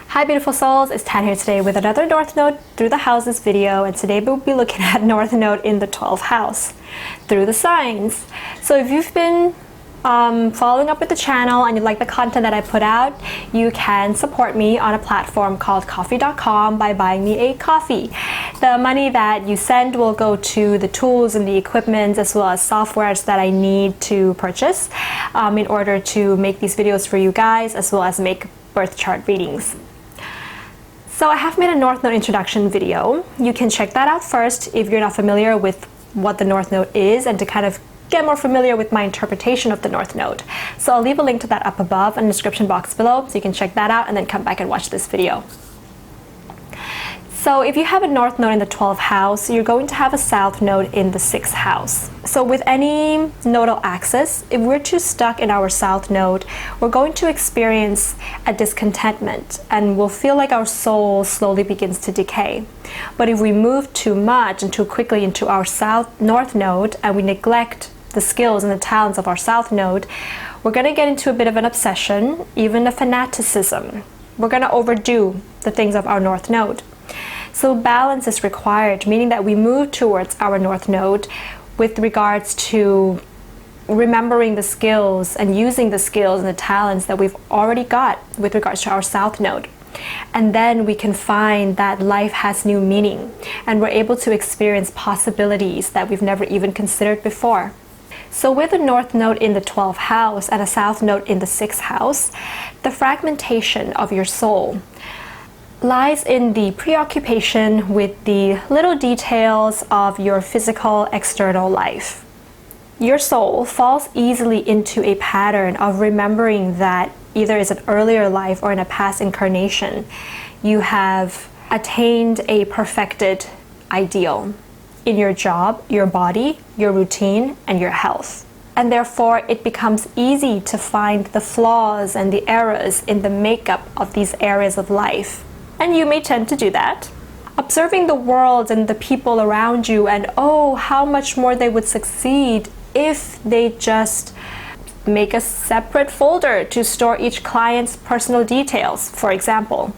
Hi beautiful souls, it's Tan here today with another North Node through the houses video, and today we'll be looking at North Node in the 12th house through the signs. So if you've been following up with the channel and you like the content that I put out, you can support me on a platform called coffee.com by buying me a coffee. The money that you send will go to the tools and the equipment as well as softwares that I need to purchase in order to make these videos for you guys, as well as make birth chart readings. So I have made a North Node introduction video. You can check that out first if you're not familiar with what the North Node is, and to kind of get more familiar with my interpretation of the North Node. So I'll leave a link to that up above in the description box below, so you can check that out and then come back and watch this video. So if you have a North Node in the 12th house, you're going to have a South Node in the 6th house. So with any nodal axis, if we're too stuck in our South Node, we're going to experience a discontentment and we'll feel like our soul slowly begins to decay. But if we move too much and too quickly into our North Node and we neglect the skills and the talents of our South Node, we're going to get into a bit of an obsession, even a fanaticism. We're going to overdo the things of our North Node. So balance is required, meaning that we move towards our North Node with regards to remembering the skills and using the skills and the talents that we've already got with regards to our South Node. And then we can find that life has new meaning and we're able to experience possibilities that we've never even considered before. So with a North Node in the 12th house and a South Node in the 6th house, the fragmentation of your soul lies in the preoccupation with the little details of your physical external life. Your soul falls easily into a pattern of remembering that either is an earlier life or in a past incarnation, you have attained a perfected ideal in your job, your body, your routine, and your health. And therefore, it becomes easy to find the flaws and the errors in the makeup of these areas of life. And you may tend to do that, observing the world and the people around you, and oh, how much more they would succeed if they just make a separate folder to store each client's personal details. For example,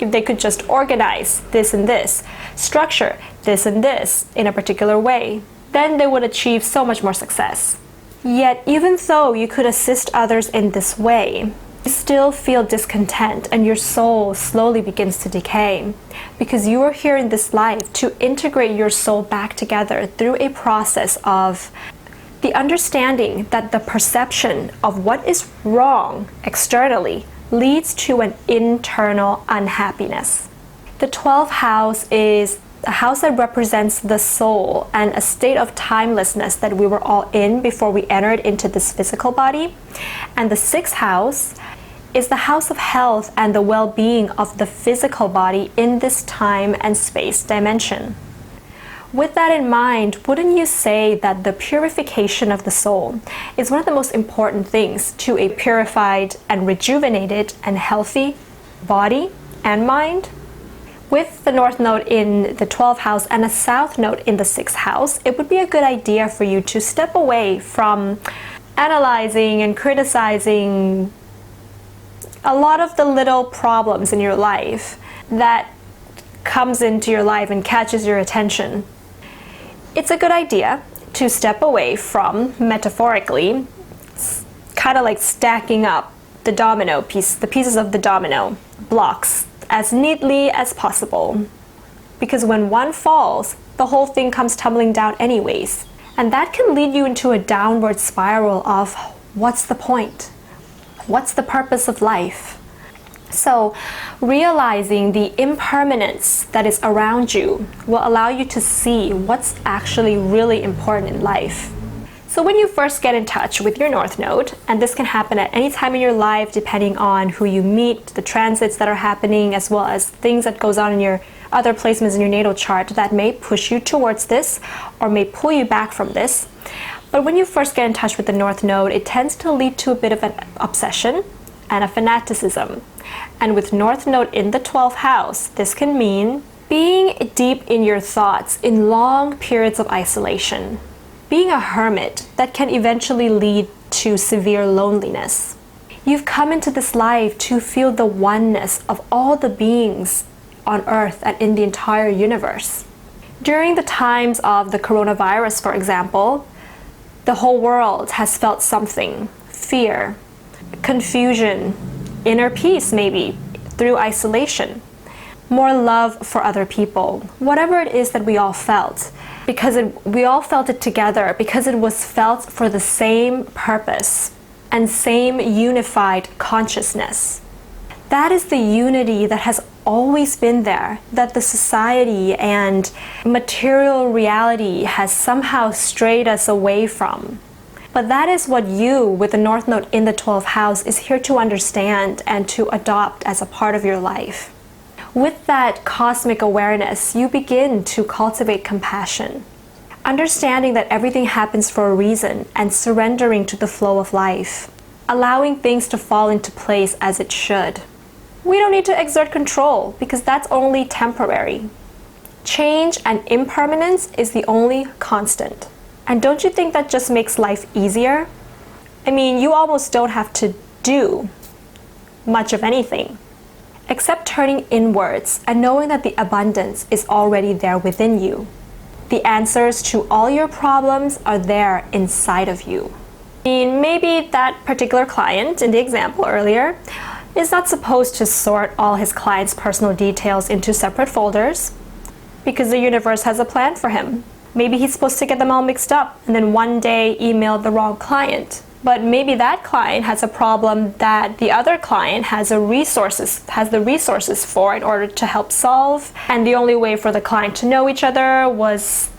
if they could just organize this and this, structure this and this in a particular way, then they would achieve so much more success. Yet, even though you could assist others in this way, you still feel discontent and your soul slowly begins to decay, because you are here in this life to integrate your soul back together through a process of the understanding that the perception of what is wrong externally leads to an internal unhappiness. The 12th house is a house that represents the soul and a state of timelessness that we were all in before we entered into this physical body. And the 6th house is the house of health and the well-being of the physical body in this time and space dimension. With that in mind, wouldn't you say that the purification of the soul is one of the most important things to a purified and rejuvenated and healthy body and mind? With the North Node in the 12th house and a South Node in the 6th house, it would be a good idea for you to step away from analyzing and criticizing a lot of the little problems in your life that comes into your life and catches your attention. It's a good idea to step away from, metaphorically, kind of like stacking up the pieces of the domino blocks as neatly as possible. Because when one falls, the whole thing comes tumbling down anyways. And that can lead you into a downward spiral of what's the point? What's the purpose of life? So realizing the impermanence that is around you will allow you to see what's actually really important in life. So when you first get in touch with your North Node, and this can happen at any time in your life depending on who you meet, the transits that are happening, as well as things that goes on in your other placements in your natal chart that may push you towards this or may pull you back from this. But when you first get in touch with the North Node, it tends to lead to a bit of an obsession, and a fanaticism. And with North Node in the 12th house, this can mean being deep in your thoughts in long periods of isolation. Being a hermit that can eventually lead to severe loneliness. You've come into this life to feel the oneness of all the beings on Earth and in the entire universe. During the times of the coronavirus, for example, the whole world has felt something. Fear, confusion, inner peace maybe, through isolation. More love for other people. Whatever it is that we all felt. Because we all felt it together, because it was felt for the same purpose and same unified consciousness. That is the unity that has always been there, that the society and material reality has somehow strayed us away from. But that is what you, with the North Node in the 12th house, is here to understand and to adopt as a part of your life. With that cosmic awareness, you begin to cultivate compassion, understanding that everything happens for a reason and surrendering to the flow of life, allowing things to fall into place as it should. We don't need to exert control because that's only temporary. Change and impermanence is the only constant. And don't you think that just makes life easier? I mean, you almost don't have to do much of anything, except turning inwards and knowing that the abundance is already there within you. The answers to all your problems are there inside of you. I mean, maybe that particular client in the example earlier is not supposed to sort all his clients' personal details into separate folders because the universe has a plan for him. Maybe he's supposed to get them all mixed up and then one day email the wrong client. But maybe that client has a problem that the other client has the resources for in order to help solve. And the only way for the client to know each other was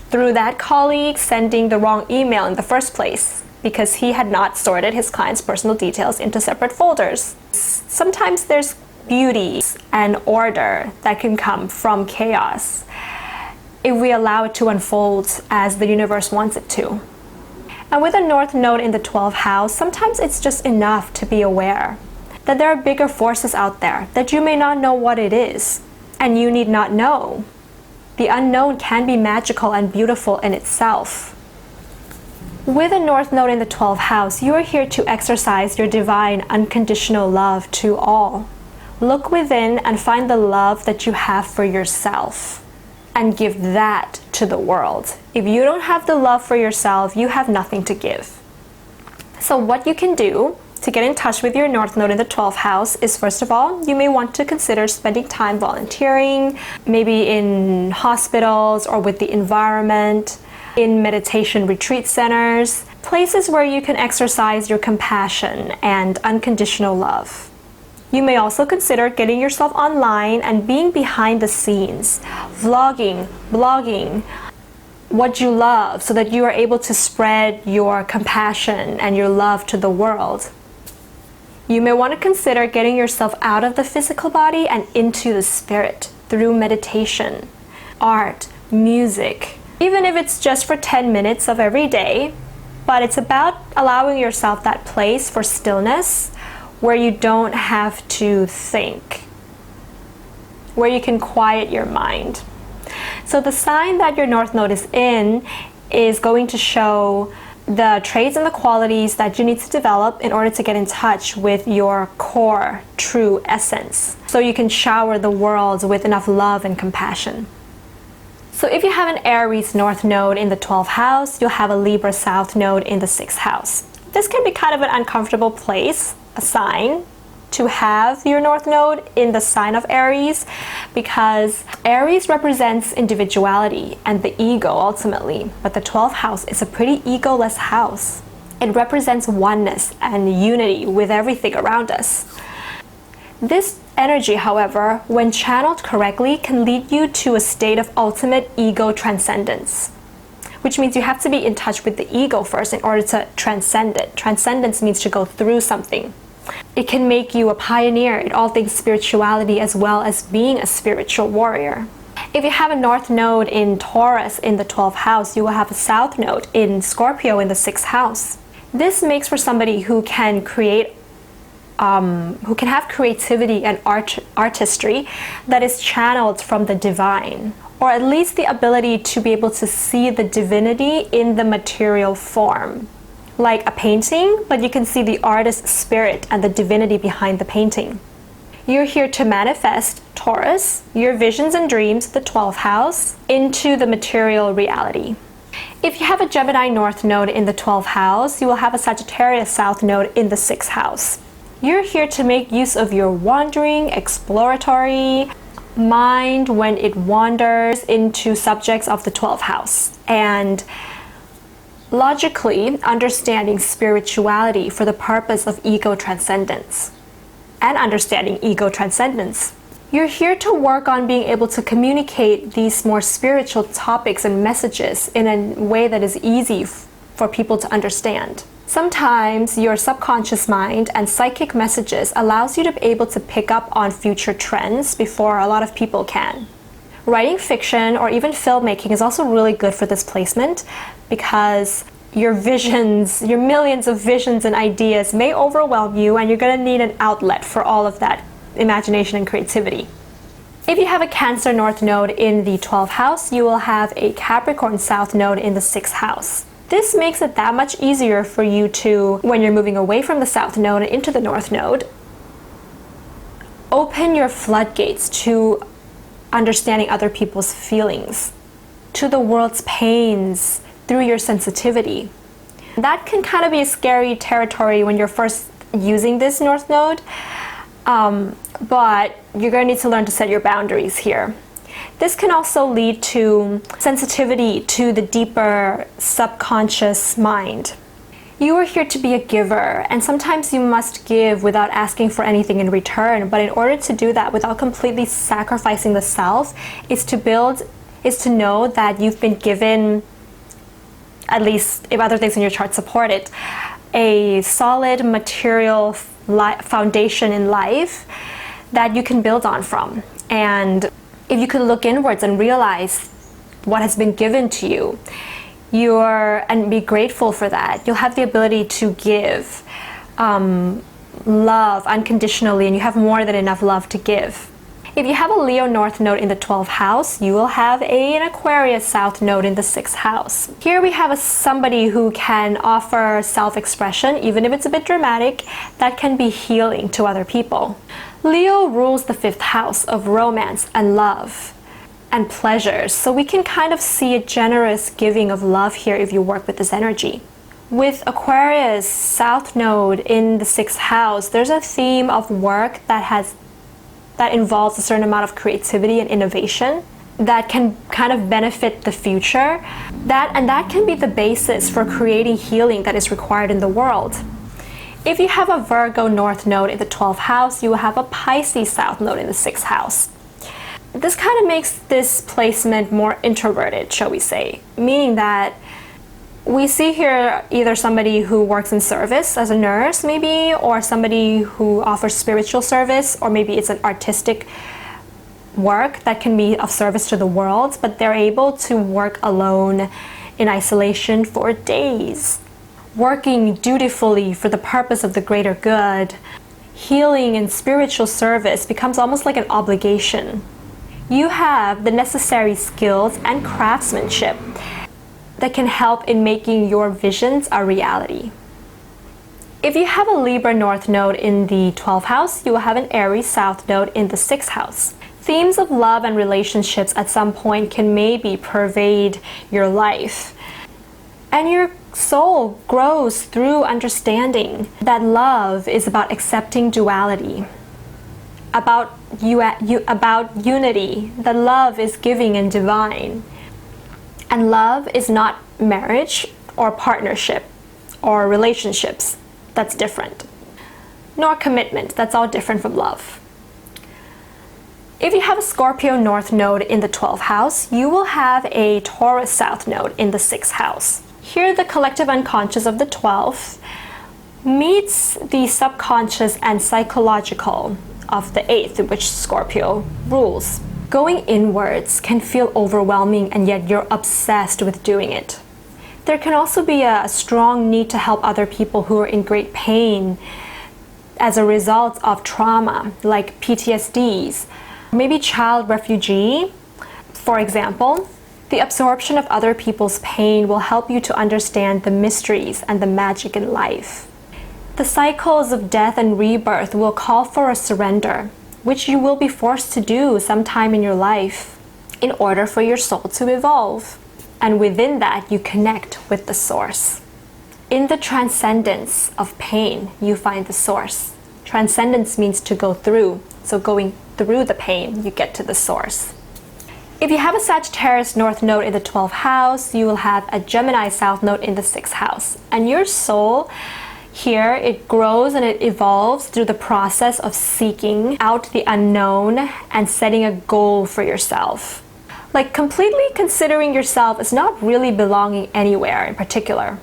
through that colleague sending the wrong email in the first place because he had not sorted his client's personal details into separate folders. Sometimes there's beauty and order that can come from chaos if we allow it to unfold as the universe wants it to. And with a North Node in the 12th house, sometimes it's just enough to be aware that there are bigger forces out there that you may not know what it is, and you need not know. The unknown can be magical and beautiful in itself. With a North Node in the 12th house, you are here to exercise your divine unconditional love to all. Look within and find the love that you have for yourself and give that to the world. If you don't have the love for yourself, you have nothing to give. So what you can do to get in touch with your North Node in the 12th house is, first of all, you may want to consider spending time volunteering, maybe in hospitals or with the environment, in meditation retreat centers, places where you can exercise your compassion and unconditional love. You may also consider getting yourself online and being behind the scenes, vlogging, blogging, what you love so that you are able to spread your compassion and your love to the world. You may want to consider getting yourself out of the physical body and into the spirit through meditation, art, music, even if it's just for 10 minutes of every day, but it's about allowing yourself that place for stillness where you don't have to think, where you can quiet your mind. So the sign that your North Node is in is going to show the traits and the qualities that you need to develop in order to get in touch with your core, true essence, so you can shower the world with enough love and compassion. So if you have an Aries North Node in the 12th house, you'll have a Libra South Node in the 6th house. This can be kind of an uncomfortable place, a sign, to have your North Node in the sign of Aries, because Aries represents individuality and the ego ultimately, but the 12th house is a pretty egoless house. It represents oneness and unity with everything around us. This energy, however, when channeled correctly, can lead you to a state of ultimate ego transcendence, which means you have to be in touch with the ego first in order to transcend it. Transcendence means to go through something. It can make you a pioneer in all things spirituality as well as being a spiritual warrior. If you have a North Node in Taurus in the 12th house, you will have a South Node in Scorpio in the 6th house. This makes for somebody who can create who can have creativity and artistry that is channeled from the divine, or at least the ability to be able to see the divinity in the material form. Like a painting, but you can see the artist's spirit and the divinity behind the painting. You're here to manifest, Taurus, your visions and dreams, the 12th house, into the material reality. If you have a Gemini North Node in the 12th house, you will have a Sagittarius South Node in the 6th house. You're here to make use of your wandering, exploratory mind when it wanders into subjects of the 12th house, and logically understanding spirituality for the purpose of ego transcendence and understanding ego transcendence. You're here to work on being able to communicate these more spiritual topics and messages in a way that is easy for people to understand. Sometimes your subconscious mind and psychic messages allows you to be able to pick up on future trends before a lot of people can. Writing fiction or even filmmaking is also really good for this placement, because your visions, your millions of visions and ideas may overwhelm you, and you're going to need an outlet for all of that imagination and creativity. If you have a Cancer North Node in the 12th house, you will have a Capricorn South Node in the 6th house. This makes it that much easier for you to, when you're moving away from the South Node and into the North Node, open your floodgates to understanding other people's feelings, to the world's pains through your sensitivity. That can kind of be a scary territory when you're first using this North Node, but you're going to need to learn to set your boundaries here. This can also lead to sensitivity to the deeper subconscious mind. You are here to be a giver, and sometimes you must give without asking for anything in return, but in order to do that without completely sacrificing the self is to know that you've been given, at least if other things in your chart support it, a solid material foundation in life that you can build on from. And if you can look inwards and realize what has been given to you, and be grateful for that, you'll have the ability to give love unconditionally, and you have more than enough love to give. If you have a Leo North Node in the 12th house, you will have an Aquarius South Node in the 6th house. Here we have somebody who can offer self-expression, even if it's a bit dramatic, that can be healing to other people. Leo rules the 5th house of romance and love and pleasures, so we can kind of see a generous giving of love here if you work with this energy. With Aquarius South Node in the 6th house, there's a theme of work that involves a certain amount of creativity and innovation that can kind of benefit the future. That can be the basis for creating healing that is required in the world. If you have a Virgo North Node in the 12th house, you will have a Pisces South Node in the 6th house. This kind of makes this placement more introverted, shall we say, meaning that we see here either somebody who works in service as a nurse maybe, or somebody who offers spiritual service, or maybe it's an artistic work that can be of service to the world, but they're able to work alone in isolation for days, working dutifully for the purpose of the greater good. Healing and spiritual service becomes almost like an obligation. You have the necessary skills and craftsmanship that can help in making your visions a reality. If you have a Libra North Node in the 12th house, you will have an Aries South Node in the 6th house. Themes of love and relationships at some point can maybe pervade your life, and your soul grows through understanding that love is about accepting duality, about unity, that love is giving and divine. And love is not marriage or partnership or relationships. That's different. Nor commitment. That's all different from love. If you have a Scorpio North Node in the 12th house, you will have a Taurus South Node in the 6th house. Here, the collective unconscious of the 12th meets the subconscious and psychological of the 8th, which Scorpio rules. Going inwards can feel overwhelming, and yet you're obsessed with doing it. There can also be a strong need to help other people who are in great pain as a result of trauma, like PTSDs, maybe child refugee, for example. The absorption of other people's pain will help you to understand the mysteries and the magic in life. The cycles of death and rebirth will call for a surrender, which you will be forced to do sometime in your life in order for your soul to evolve. And within that, you connect with the source. In the transcendence of pain, you find the source. Transcendence means to go through. So going through the pain, you get to the source. If you have a Sagittarius North Node in the 12th house, you will have a Gemini South Node in the 6th house. And your soul here, it grows and it evolves through the process of seeking out the unknown and setting a goal for yourself. Like completely considering yourself as not really belonging anywhere in particular.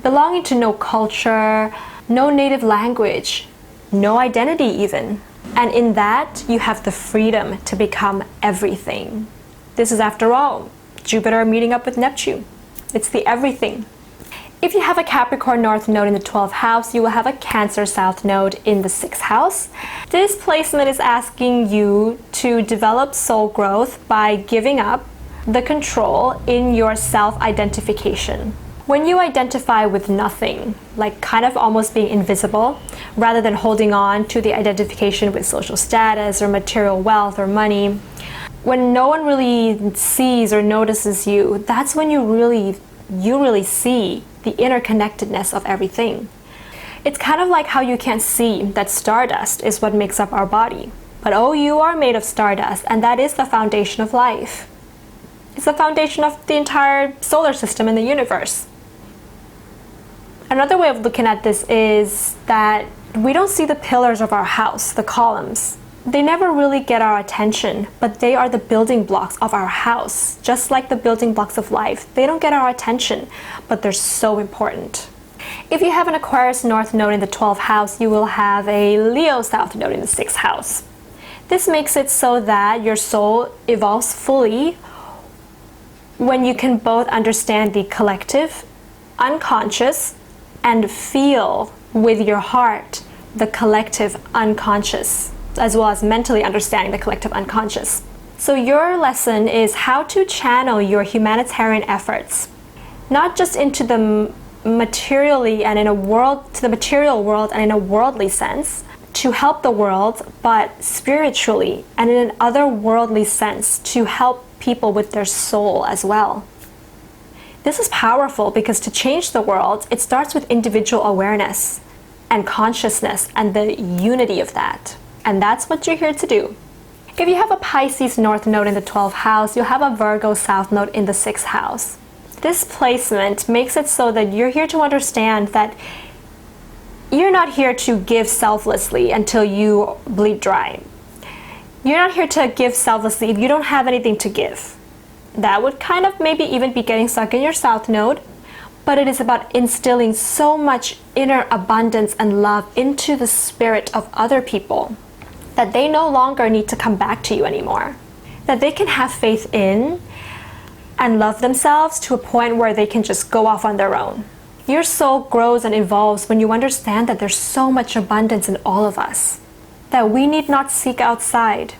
Belonging to no culture, no native language, no identity even. And in that, you have the freedom to become everything. This is, after all, Jupiter meeting up with Neptune. It's the everything. If you have a Capricorn North Node in the 12th house, you will have a Cancer South Node in the 6th house. This placement is asking you to develop soul growth by giving up the control in your self-identification. When you identify with nothing, like kind of almost being invisible, rather than holding on to the identification with social status or material wealth or money, when no one really sees or notices you, that's when you really see the interconnectedness of everything. It's kind of like how you can't see that stardust is what makes up our body. But oh, you are made of stardust, and that is the foundation of life. It's the foundation of the entire solar system and the universe. Another way of looking at this is that we don't see the pillars of our house, the columns. They never really get our attention, but they are the building blocks of our house, just like the building blocks of life. They don't get our attention, but they're so important. If you have an Aquarius North Node in the 12th house, you will have a Leo South Node in the 6th house. This makes it so that your soul evolves fully when you can both understand the collective, unconscious, and feel with your heart the collective unconscious, as well as mentally understanding the collective unconscious. So your lesson is how to channel your humanitarian efforts, not just into the materially and in a world, to the material world and in a worldly sense, to help the world, but spiritually and in an otherworldly sense to help people with their soul as well. This is powerful because to change the world, it starts with individual awareness and consciousness and the unity of that. And that's what you're here to do. If you have a Pisces North Node in the 12th house, you'll have a Virgo South Node in the 6th house. This placement makes it so that you're here to understand that you're not here to give selflessly until you bleed dry. You're not here to give selflessly if you don't have anything to give. That would kind of maybe even be getting stuck in your South Node, but it is about instilling so much inner abundance and love into the spirit of other people that they no longer need to come back to you anymore. That they can have faith in and love themselves to a point where they can just go off on their own. Your soul grows and evolves when you understand that there's so much abundance in all of us, that we need not seek outside,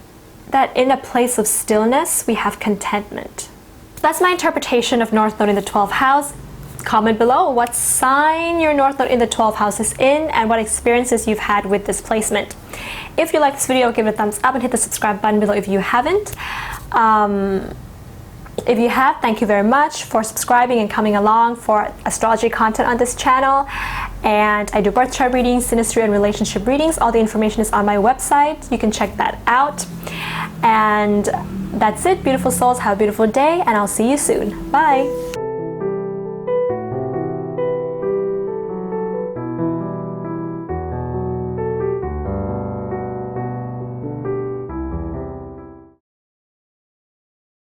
that in a place of stillness, we have contentment. That's my interpretation of North Node in the 12th house. Comment below what sign your North Node in the 12th house is in and what experiences you've had with this placement. If you like this video, give it a thumbs up and hit the subscribe button below if you haven't. If you have, thank you very much for subscribing and coming along for astrology content on this channel. And I do birth chart readings, synastry, and relationship readings. All the information is on my website. You can check that out. And that's it, beautiful souls. Have a beautiful day, and I'll see you soon. Bye.